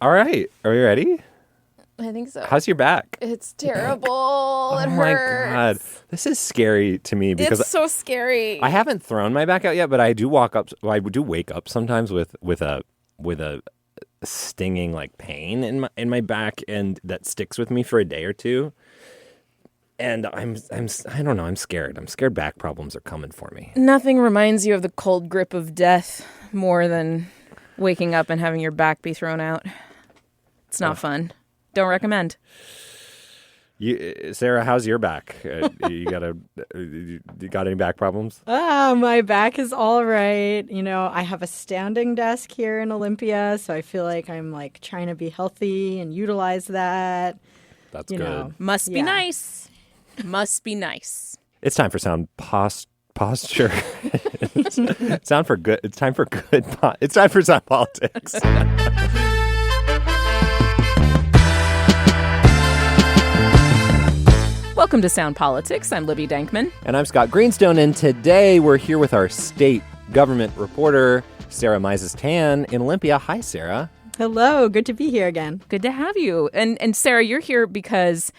All right. Are you ready? I think so. How's your back? It's terrible. It Oh hurts. my God. This is scary to me because It's so scary. I haven't thrown my back out yet, but I do wake up sometimes with a stinging like pain in my back, and that sticks with me for a day or two. And I don't know, I'm scared. I'm scared back problems are coming for me. Nothing reminds you of the cold grip of death more than waking up and having your back be thrown out. It's not fun. Don't recommend. Sarah, how's your back? You got any back problems? My back is all right. I have a standing desk here in Olympia, so I feel like I'm trying to be healthy and utilize that. That's good. Must be nice. Must be nice. It's time for sound posture. It's time for sound politics. Welcome to Sound Politics. I'm Libby Denkmann. And I'm Scott Greenstone, and today we're here with our state government reporter, Sarah Mises-Tan in Olympia. Hi, Sarah. Hello. Good to be here again. Good to have you. And Sarah, you're here because,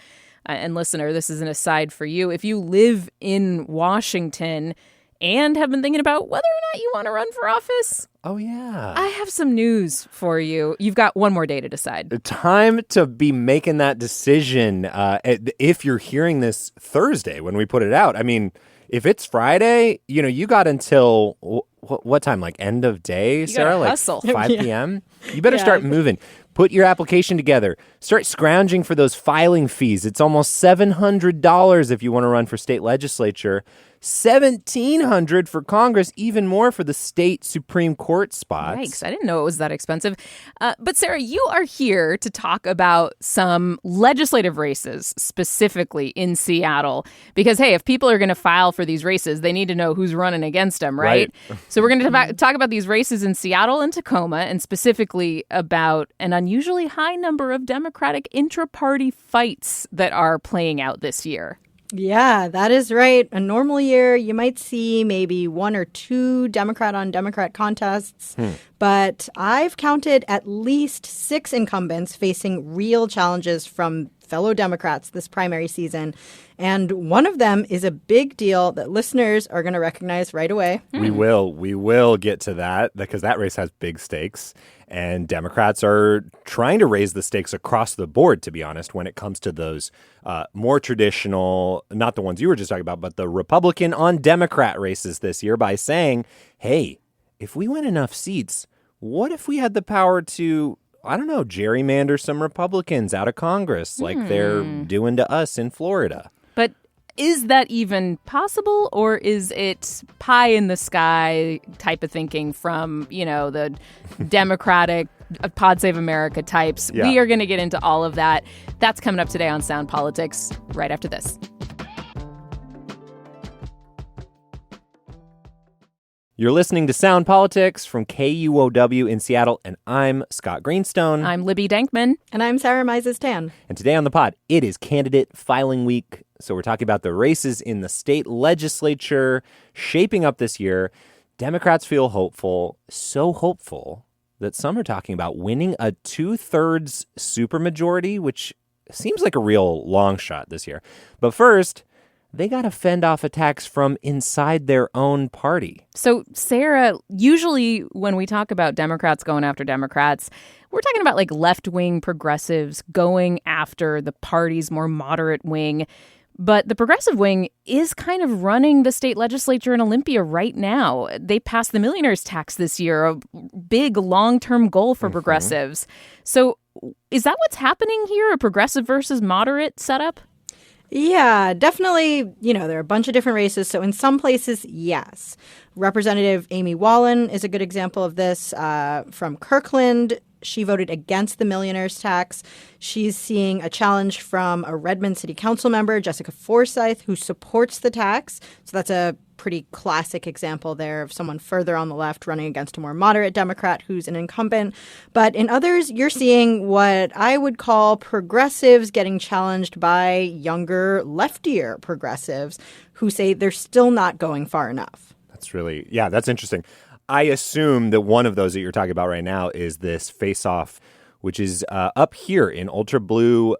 and listener, this is an aside for you, if you live in Washington and have been thinking about whether or not you want to run for office. Oh, yeah. I have some news for you. You've got one more day to decide. Time to be making that decision. If you're hearing this Thursday when we put it out, I mean, if it's Friday, you got until what time? Like end of day, Sarah? Gotta hustle. 5 p.m.? You better start moving. Put your application together. Start scrounging for those filing fees. It's almost $700 if you want to run for state legislature. $1,700 for Congress, even more for the state Supreme Court spots. Yikes, I didn't know it was that expensive. But Sarah, you are here to talk about some legislative races, specifically in Seattle. Because, hey, if people are going to file for these races, they need to know who's running against them, right? So we're going to talk about these races in Seattle and Tacoma, and specifically about an unusually high number of Democratic intra-party fights that are playing out this year. Yeah, that is right. A normal year, you might see maybe one or two Democrat-on-Democrat contests, but I've counted at least 6 incumbents facing real challenges from fellow Democrats this primary season. And one of them is a big deal that listeners are going to recognize right away. We will get to that because that race has big stakes. And Democrats are trying to raise the stakes across the board, to be honest, when it comes to those more traditional, not the ones you were just talking about, but the Republican on Democrat races this year by saying, hey, if we win enough seats, what if we had the power to, I don't know, gerrymander some Republicans out of Congress like they're doing to us in Florida? But is that even possible, or is it pie in the sky type of thinking from, the Democratic Pod Save America types? Yeah. We are going to get into all of that. That's coming up today on Sound Politics right after this. You're listening to Sound Politics from KUOW in Seattle, and I'm Scott Greenstone. I'm Libby Denkmann. And I'm Sarah Mises-Tan. And today on the pod, it is candidate filing week. So we're talking about the races in the state legislature shaping up this year. Democrats feel hopeful, so hopeful that some are talking about winning a 2/3 supermajority, which seems like a real long shot this year. But first, they got to fend off attacks from inside their own party. So, Sarah, usually when we talk about Democrats going after Democrats, we're talking about like left-wing progressives going after the party's more moderate wing. But the progressive wing is kind of running the state legislature in Olympia right now. They passed the millionaire's tax this year, a big long-term goal for progressives. So is that what's happening here, a progressive versus moderate setup? Yeah, definitely. There are a bunch of different races. So in some places, yes. Representative Amy Wallen is a good example of this from Kirkland. She voted against the millionaire's tax. She's seeing a challenge from a Redmond City Council member, Jessica Forsyth, who supports the tax. So that's a pretty classic example there of someone further on the left running against a more moderate Democrat who's an incumbent. But in others, you're seeing what I would call progressives getting challenged by younger, leftier progressives who say they're still not going far enough. That's interesting. I assume that one of those that you're talking about right now is this face-off which is up here in ultra blue,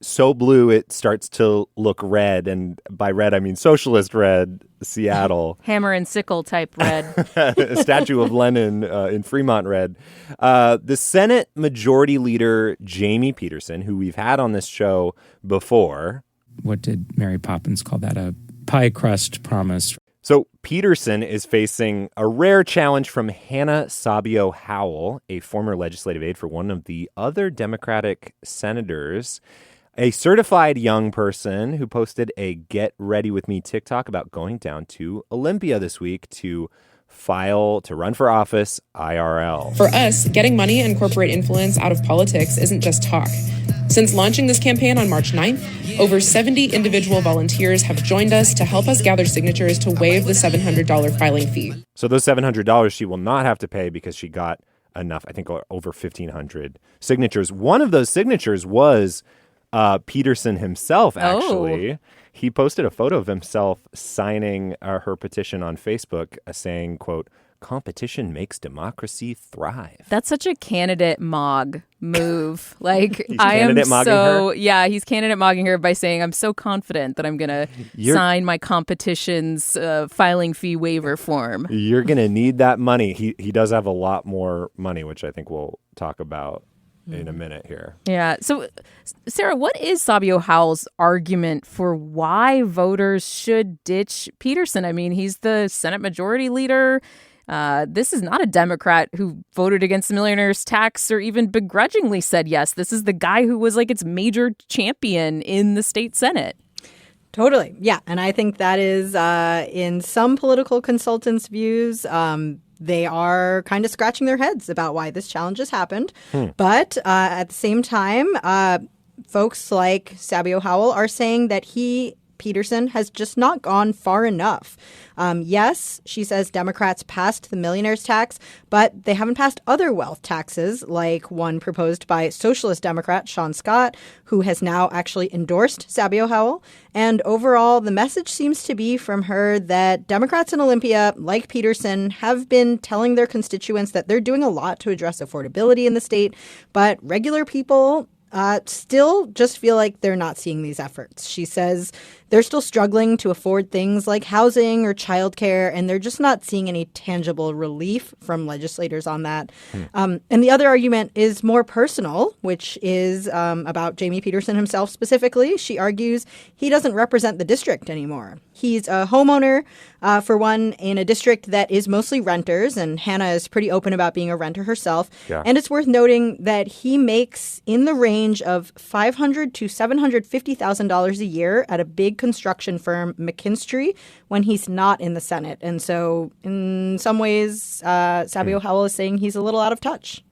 so blue it starts to look red. And by red, I mean socialist red, Seattle. Hammer and sickle type red. A statue of Lenin in Fremont red. The Senate Majority Leader, Jamie Peterson, who we've had on this show before. What did Mary Poppins call that? A pie crust promise. So Peterson is facing a rare challenge from Hannah Sabio Howell, a former legislative aide for one of the other Democratic senators, a certified young person who posted a Get Ready With Me TikTok about going down to Olympia this week to run for office IRL. For us, getting money and corporate influence out of politics isn't just talk. Since launching this campaign on March 9th, over 70 individual volunteers have joined us to help us gather signatures to waive the $700 filing fee. So those $700 she will not have to pay because she got enough, I think over 1,500 signatures. One of those signatures was Peterson himself, actually. Oh. He posted a photo of himself signing her petition on Facebook saying, quote, "Competition makes democracy thrive." That's such a candidate mog move. Like, he's candidate mogging her? Yeah, he's candidate mogging her by saying, I'm so confident that I'm going to sign my competition's filing fee waiver form. You're going to need that money. He does have a lot more money, which I think we'll talk about in a minute here. Yeah. So, Sarah, what is Sabio Howell's argument for why voters should ditch Peterson? I mean, he's the Senate Majority Leader. This is not a Democrat who voted against the millionaire's tax or even begrudgingly said yes. This is the guy who was like its major champion in the state Senate. Totally. Yeah. And I think that is in some political consultants' views, they are kind of scratching their heads about why this challenge has happened. But at the same time, folks like Sabio Howell are saying that Peterson has just not gone far enough. Yes, she says Democrats passed the millionaire's tax, but they haven't passed other wealth taxes, like one proposed by Socialist Democrat Sean Scott, who has now actually endorsed Sabio Howell. And overall, the message seems to be from her that Democrats in Olympia, like Peterson, have been telling their constituents that they're doing a lot to address affordability in the state, but regular people still just feel like they're not seeing these efforts. She says they're still struggling to afford things like housing or childcare, and they're just not seeing any tangible relief from legislators on that. And the other argument is more personal, which is about Jamie Peterson himself specifically. She argues he doesn't represent the district anymore. He's a homeowner, for one, in a district that is mostly renters, and Hannah is pretty open about being a renter herself. Yeah. And it's worth noting that he makes in the range of $500,000 to $750,000 a year at a big construction firm, McKinstry, when he's not in the Senate. And so in some ways, Sabio Howell is saying he's a little out of touch.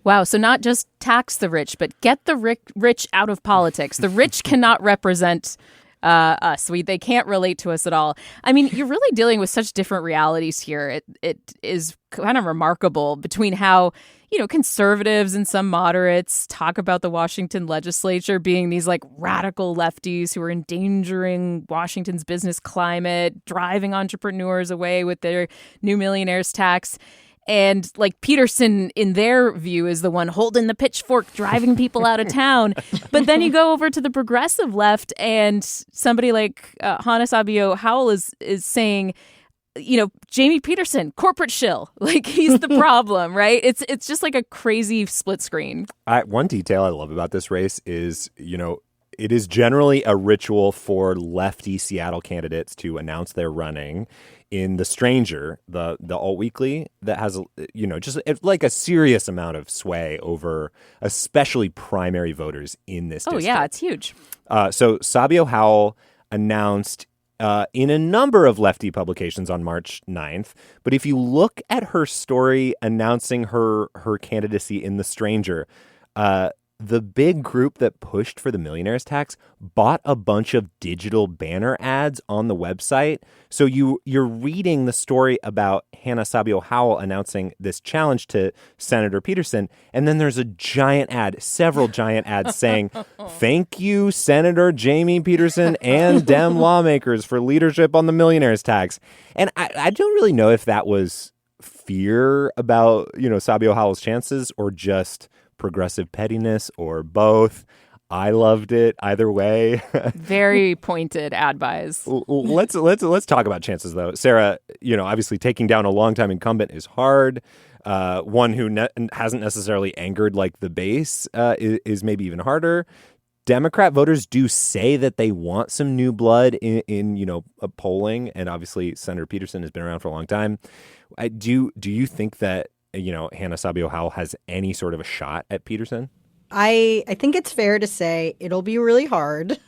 Wow. So not just tax the rich, but get the rich out of politics. The rich cannot represent us. They can't relate to us at all. I mean, you're really dealing with such different realities here. It is kind of remarkable between how, conservatives and some moderates talk about the Washington legislature being these like radical lefties who are endangering Washington's business climate, driving entrepreneurs away with their new millionaire's tax. And like Peterson, in their view, is the one holding the pitchfork, driving people out of town. But then you go over to the progressive left, and somebody like Hannah Sabio Howell is saying, Jamie Peterson, corporate shill, like he's the problem, right? It's just like a crazy split screen. One detail I love about this race is, it is generally a ritual for lefty Seattle candidates to announce they're running in The Stranger, the alt weekly that has, just like a serious amount of sway over especially primary voters in this district. Oh, yeah, it's huge. So Sabio Howell announced in a number of lefty publications on March 9th. But if you look at her story announcing her candidacy in The Stranger, the big group that pushed for the millionaire's tax bought a bunch of digital banner ads on the website. So you're reading the story about Hannah Sabio Howell announcing this challenge to Senator Peterson, and then there's several giant ads saying, "Thank you, Senator Jamie Peterson and Dem lawmakers for leadership on the millionaire's tax." And I don't really know if that was fear about, Sabio Howell's chances or just progressive pettiness, or both. I loved it either way. Very pointed ad buys. Let's talk about chances, though. Sarah, obviously taking down a longtime incumbent is hard. One who hasn't necessarily angered like the base is maybe even harder. Democrat voters do say that they want some new blood in polling, and obviously Senator Peterson has been around for a long time. Do you think that Hannah Sabio Howell has any sort of a shot at Peterson? I think it's fair to say it'll be really hard.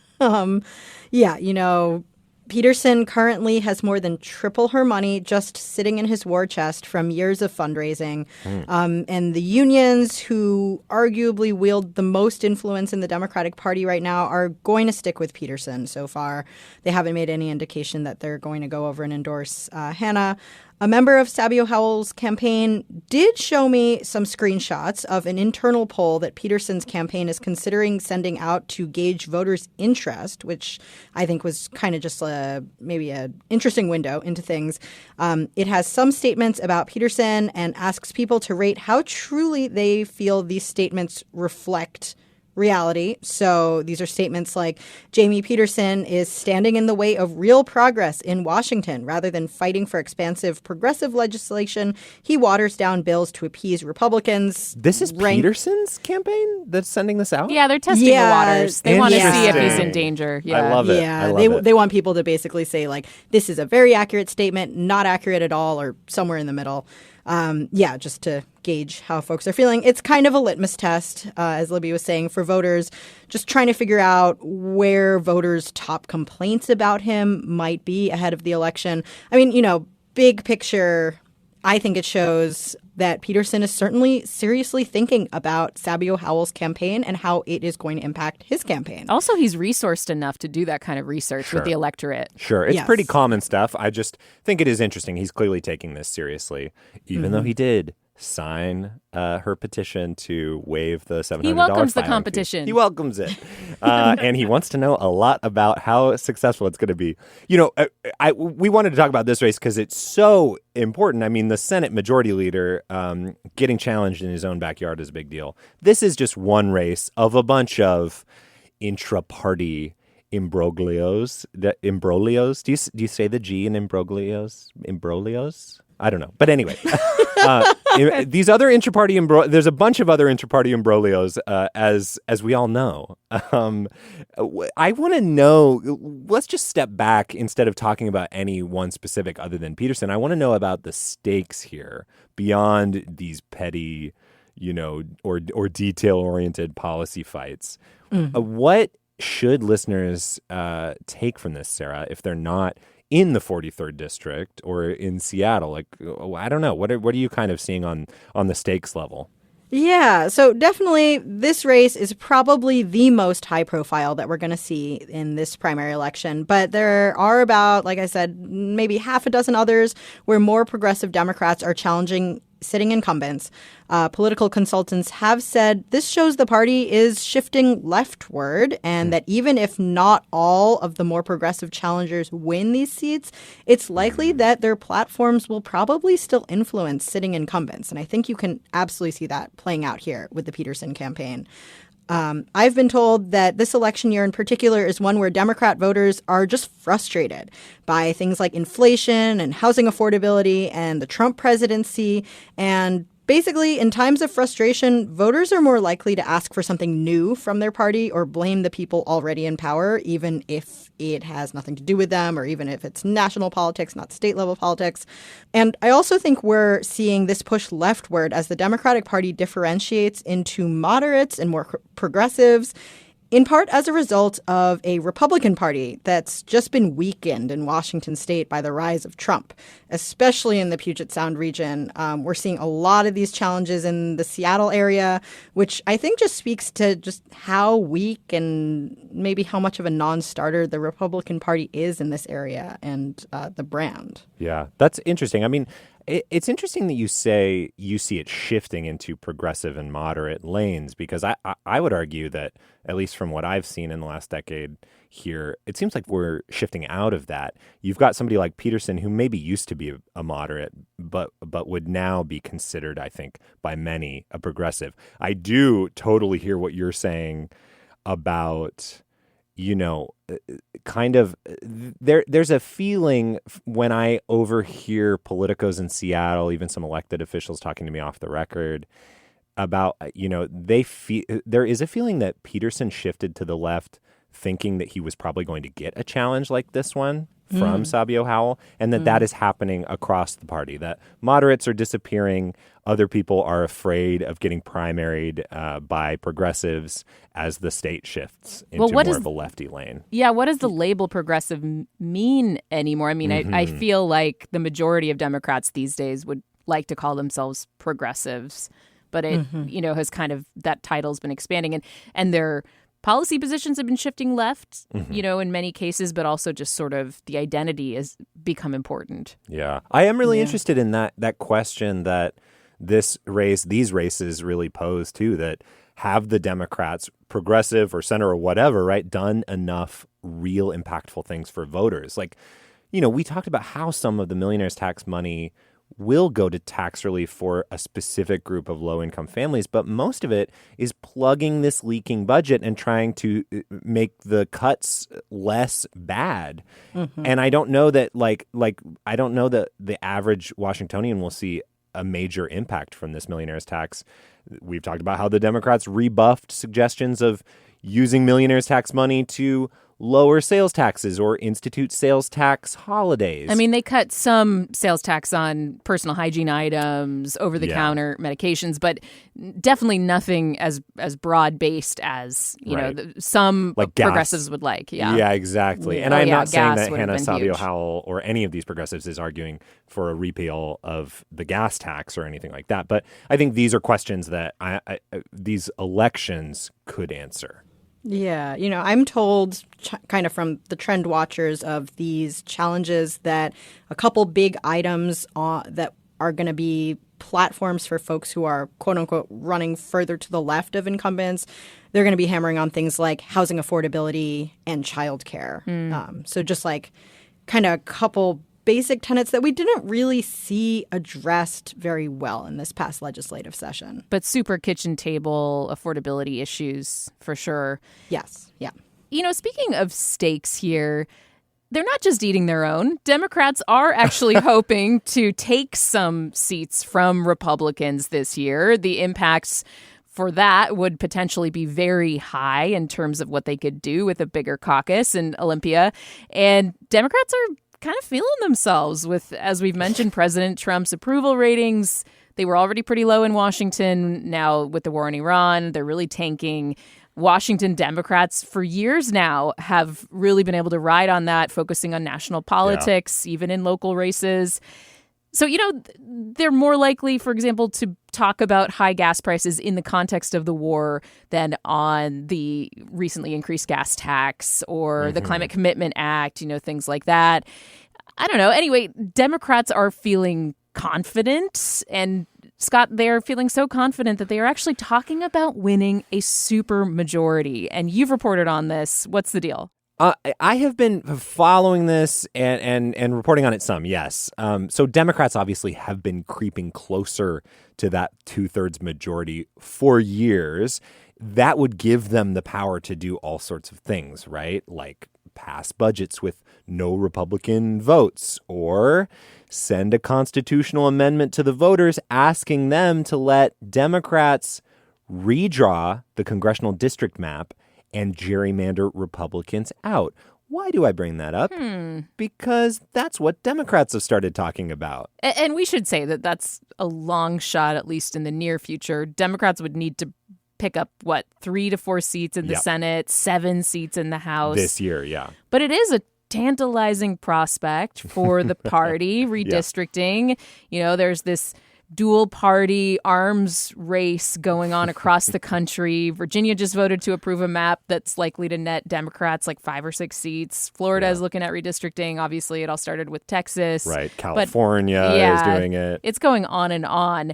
Peterson currently has more than triple her money just sitting in his war chest from years of fundraising. And the unions, who arguably wield the most influence in the Democratic Party right now, are going to stick with Peterson so far. They haven't made any indication that they're going to go over and endorse Hannah. A member of Sabio Howell's campaign did show me some screenshots of an internal poll that Peterson's campaign is considering sending out to gauge voters' interest, which I think was kind of just maybe an interesting window into things. It has some statements about Peterson and asks people to rate how truly they feel these statements reflect reality. So these are statements like, Jamie Peterson is standing in the way of real progress in Washington. Rather than fighting for expansive progressive legislation, he waters down bills to appease Republicans. This is Peterson's campaign that's sending this out? Yeah, they're testing the waters. They want to see if he's in danger. Yeah. I love it. Yeah, they want people to basically say, like, this is a very accurate statement, not accurate at all, or somewhere in the middle. Just to gauge how folks are feeling. It's kind of a litmus test, as Libby was saying, for voters, just trying to figure out where voters' top complaints about him might be ahead of the election. I mean, big picture, I think it shows that Peterson is certainly seriously thinking about Sabio Howell's campaign and how it is going to impact his campaign. Also, he's resourced enough to do that kind of research with the electorate. Sure. It's pretty common stuff. I just think it is interesting. He's clearly taking this seriously, even though he did sign her petition to waive the $700 He welcomes the filing competition. fee. He welcomes it. And he wants to know a lot about how successful it's going to be. We wanted to talk about this race because it's so important. I mean, the Senate Majority Leader getting challenged in his own backyard is a big deal. This is just one race of a bunch of intra-party imbroglios. Do you say the G in imbroglios? Imbroglios? I don't know. But anyway, these other intra-party there's a bunch of other intra-party imbroglios, as we all know. I want to know, let's just step back instead of talking about any one specific other than Peterson. I want to know about the stakes here beyond these petty, or detail-oriented policy fights. What should listeners take from this, Sarah, if they're not in the 43rd district or in Seattle? Like, I don't know. What are you kind of seeing on the stakes level? Yeah, so definitely this race is probably the most high profile that we're going to see in this primary election. But there are about, like I said, maybe half a dozen others where more progressive Democrats are challenging sitting incumbents. Political consultants have said this shows the party is shifting leftward, and that even if not all of the more progressive challengers win these seats, it's likely that their platforms will probably still influence sitting incumbents. And I think you can absolutely see that playing out here with the Peterson campaign. I've been told that this election year in particular is one where Democrat voters are just frustrated by things like inflation and housing affordability and the Trump presidency. And basically, in times of frustration, voters are more likely to ask for something new from their party or blame the people already in power, even if it has nothing to do with them or even if it's national politics, not state-level politics. And I also think we're seeing this push leftward as the Democratic Party differentiates into moderates and more progressives, in part as a result of a Republican Party that's just been weakened in Washington state by the rise of Trump, especially in the Puget Sound region. We're seeing a lot of these challenges in the Seattle area, which I think just speaks to just how weak and maybe how much of a non-starter the Republican Party is in this area and the brand. Yeah, that's interesting. I mean, It's interesting that you say you see it shifting into progressive and moderate lanes, because I would argue that, at least from what I've seen in the last decade here, it seems like we're shifting out of that. You've got somebody like Peterson, who maybe used to be a moderate, but would now be considered, I think, by many a progressive. I do totally hear what you're saying about, kind of there's a feeling when I overhear politicos in Seattle, even some elected officials talking to me off the record about, there is a feeling that Peterson shifted to the left thinking that he was probably going to get a challenge like this one from Sabio Howell, and that is happening across the party, that moderates are disappearing. Other people are afraid of getting primaried by progressives as the state shifts into more of a lefty lane. Yeah, what does the label progressive mean anymore? I mean, I feel like the majority of Democrats these days would like to call themselves progressives, but it, has kind of, that title's been expanding, and their policy positions have been shifting left, in many cases, but also just sort of the identity has become important. Yeah. I am really interested in that question that these races really pose too, that have the Democrats, progressive or center or whatever, right, done enough real impactful things for voters? Like, we talked about how some of the millionaire's tax money will go to tax relief for a specific group of low-income families, but most of it is plugging this leaking budget and trying to make the cuts less bad. And I don't know that, I don't know that the average Washingtonian will see a major impact from this millionaire's tax. We've talked about how the Democrats rebuffed suggestions of using millionaire's tax money to lower sales taxes or institute sales tax holidays. I mean, they cut some sales tax on personal hygiene items, over-the-counter medications, but definitely nothing as broad-based as, some like progressives gas. Would like. Yeah, exactly. And I'm not saying that Hannah Sabio huge. Howell or any of these progressives is arguing for a repeal of the gas tax or anything like that. But I think these are questions that these elections could answer. Yeah, I'm told kind of from the trend watchers of these challenges that a couple big items that are going to be platforms for folks who are, quote unquote, running further to the left of incumbents, they're going to be hammering on things like housing affordability and childcare. So just like kind of a couple basic tenets that we didn't really see addressed very well in this past legislative session. But super kitchen table affordability issues for sure. Yes. Yeah. Speaking of stakes here, they're not just eating their own. Democrats are actually hoping to take some seats from Republicans this year. The impacts for that would potentially be very high in terms of what they could do with a bigger caucus in Olympia. And Democrats are kind of feeling themselves with, as we've mentioned, President Trump's approval ratings. They were already pretty low in Washington. Now with the war in Iran, they're really tanking. Washington Democrats for years now have really been able to ride on that, focusing on national politics, even in local races. So, they're more likely, for example, to talk about high gas prices in the context of the war than on the recently increased gas tax or the Climate Commitment Act, things like that. I don't know. Anyway, Democrats are feeling confident, and Scott, they're feeling so confident that they are actually talking about winning a supermajority. And you've reported on this. What's the deal? I have been following this and reporting on it some, yes. So Democrats obviously have been creeping closer to that 2/3 majority for years. That would give them the power to do all sorts of things, right? Like pass budgets with no Republican votes, or send a constitutional amendment to the voters asking them to let Democrats redraw the congressional district map and gerrymander Republicans out. Why do I bring that up? Because that's what Democrats have started talking about. And we should say that that's a long shot, at least in the near future. Democrats would need to pick up, 3 to 4 seats in the Senate, 7 seats in the House. This year, yeah. But it is a tantalizing prospect for the party, redistricting. There's this dual party arms race going on across the country. Virginia just voted to approve a map that's likely to net Democrats like 5 or 6 seats. Florida is looking at redistricting. Obviously, it all started with Texas. Right. California is doing it. It's going on and on.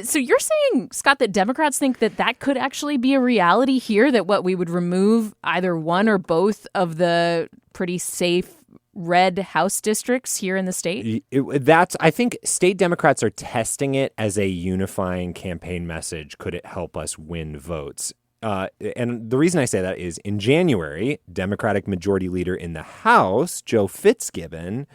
So you're saying, Scott, that Democrats think that could actually be a reality here, that we would remove either one or both of the pretty safe red House districts here in the state? I think state Democrats are testing it as a unifying campaign message. Could it help us win votes? And the reason I say that is in January, Democratic Majority Leader in the House, Joe Fitzgibbon,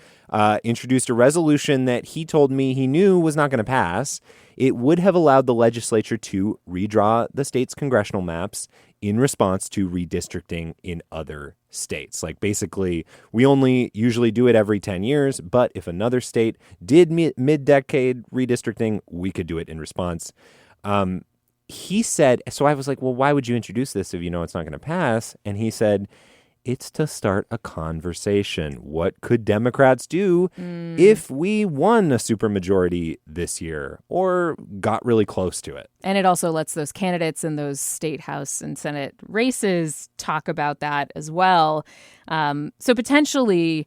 introduced a resolution that he told me he knew was not going to pass. It would have allowed the legislature to redraw the state's congressional maps in response to redistricting in other states. Like basically, we only usually do it every 10 years, but if another state did mid-decade redistricting, we could do it in response. He said, so I was like, well, why would you introduce this if you know it's not going to pass? And he said, it's to start a conversation. What could Democrats do if we won a supermajority this year or got really close to it? And it also lets those candidates in those state House and Senate races talk about that as well. So potentially,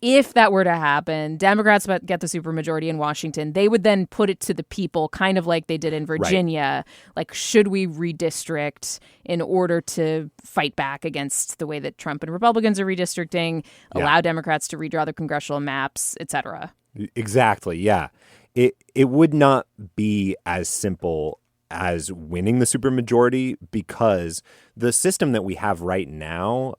if that were to happen, Democrats get the supermajority in Washington. They would then put it to the people, kind of like they did in Virginia. Right. Like, should we redistrict in order to fight back against the way that Trump and Republicans are redistricting, allow Democrats to redraw the congressional maps, et cetera? Exactly, yeah. It would not be as simple as winning the supermajority, because the system that we have right now,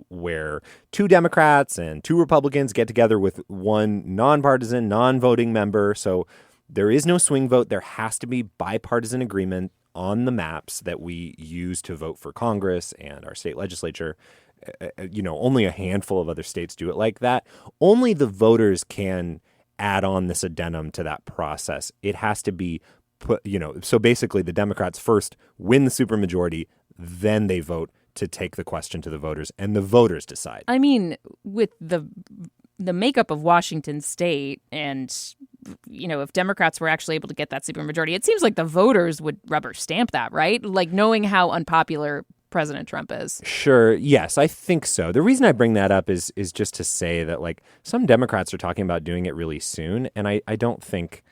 where 2 Democrats and 2 Republicans get together with 1 nonpartisan, non-voting member, so there is no swing vote. There has to be bipartisan agreement on the maps that we use to vote for Congress and our state legislature. Only a handful of other states do it like that. Only the voters can add on this addendum to that process. It has to be so basically the Democrats first win the supermajority, then they vote to take the question to the voters, and the voters decide. I mean, with the makeup of Washington state, and, if Democrats were actually able to get that supermajority, it seems like the voters would rubber stamp that, right? Like, knowing how unpopular President Trump is. Sure. Yes, I think so. The reason I bring that up is just to say that, like, some Democrats are talking about doing it really soon, and I don't think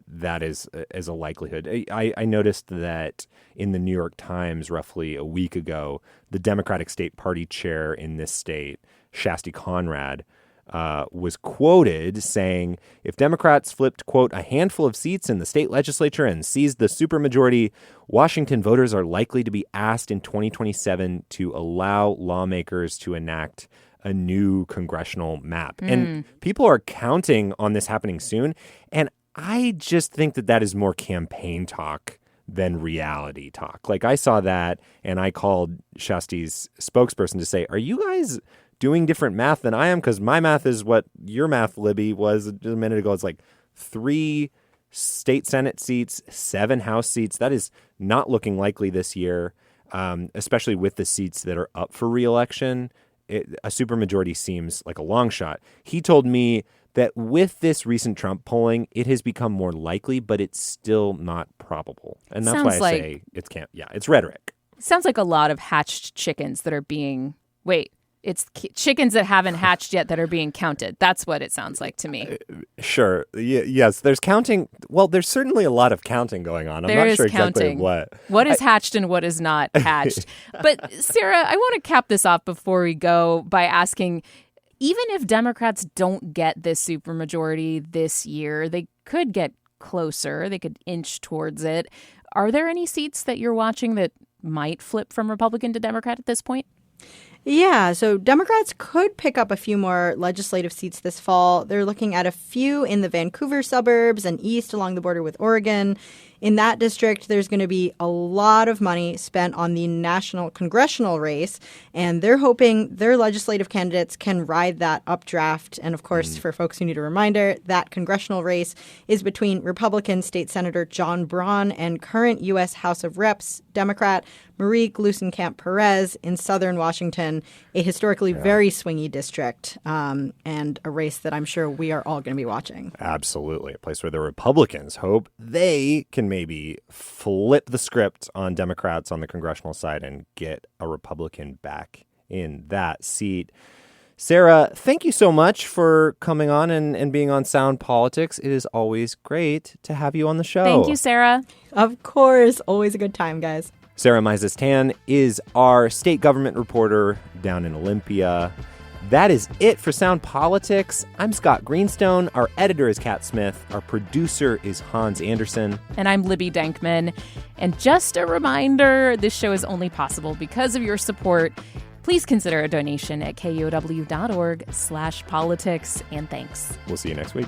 that is as a likelihood. I noticed that in the New York Times roughly a week ago, the Democratic State Party chair in this state, Shasti Conrad, was quoted saying, if Democrats flipped, quote, a handful of seats in the state legislature and seized the supermajority, Washington voters are likely to be asked in 2027 to allow lawmakers to enact a new congressional map. And people are counting on this happening soon. And I just think that is more campaign talk than reality talk. Like, I saw that and I called Shasti's spokesperson to say, are you guys doing different math than I am? Because my math is what your math, Libby, was a minute ago. It's like 3 state Senate seats, 7 House seats. That is not looking likely this year, especially with the seats that are up for re-election. A supermajority seems like a long shot. He told me that with this recent Trump polling, it has become more likely, but it's still not probable. And that's why I say it's rhetoric. Sounds like a lot of hatched chickens that are being, it's chickens that haven't hatched yet that are being counted. That's what it sounds like to me. Sure. Yes, there's counting. Well, there's certainly a lot of counting going on. I'm not sure exactly what. What is hatched and what is not hatched. But Sarah, I want to cap this off before we go by asking, even if Democrats don't get this supermajority this year, they could get closer. They could inch towards it. Are there any seats that you're watching that might flip from Republican to Democrat at this point? Yeah, so Democrats could pick up a few more legislative seats this fall. They're looking at a few in the Vancouver suburbs and east along the border with Oregon. In that district, there's going to be a lot of money spent on the national congressional race, and they're hoping their legislative candidates can ride that updraft. And of course, for folks who need a reminder, that congressional race is between Republican State Senator John Braun and current U.S. House of Reps Democrat Marie Gluesenkamp-Perez in southern Washington, a historically very swingy district, and a race that I'm sure we are all going to be watching. Absolutely. A place where the Republicans hope they can maybe flip the script on Democrats on the congressional side and get a Republican back in that seat. Sarah, thank you so much for coming on and being on Sound Politics. It is always great to have you on the show. Thank you, Sarah. Of course. Always a good time, guys. Sarah Meisels-Tan is our state government reporter down in Olympia. That is it for Sound Politics. I'm Scott Greenstone. Our editor is Kat Smith. Our producer is Hans Anderson. And I'm Libby Denkmann. And just a reminder, this show is only possible because of your support. Please consider a donation at KUOW.org/politics. And thanks. We'll see you next week.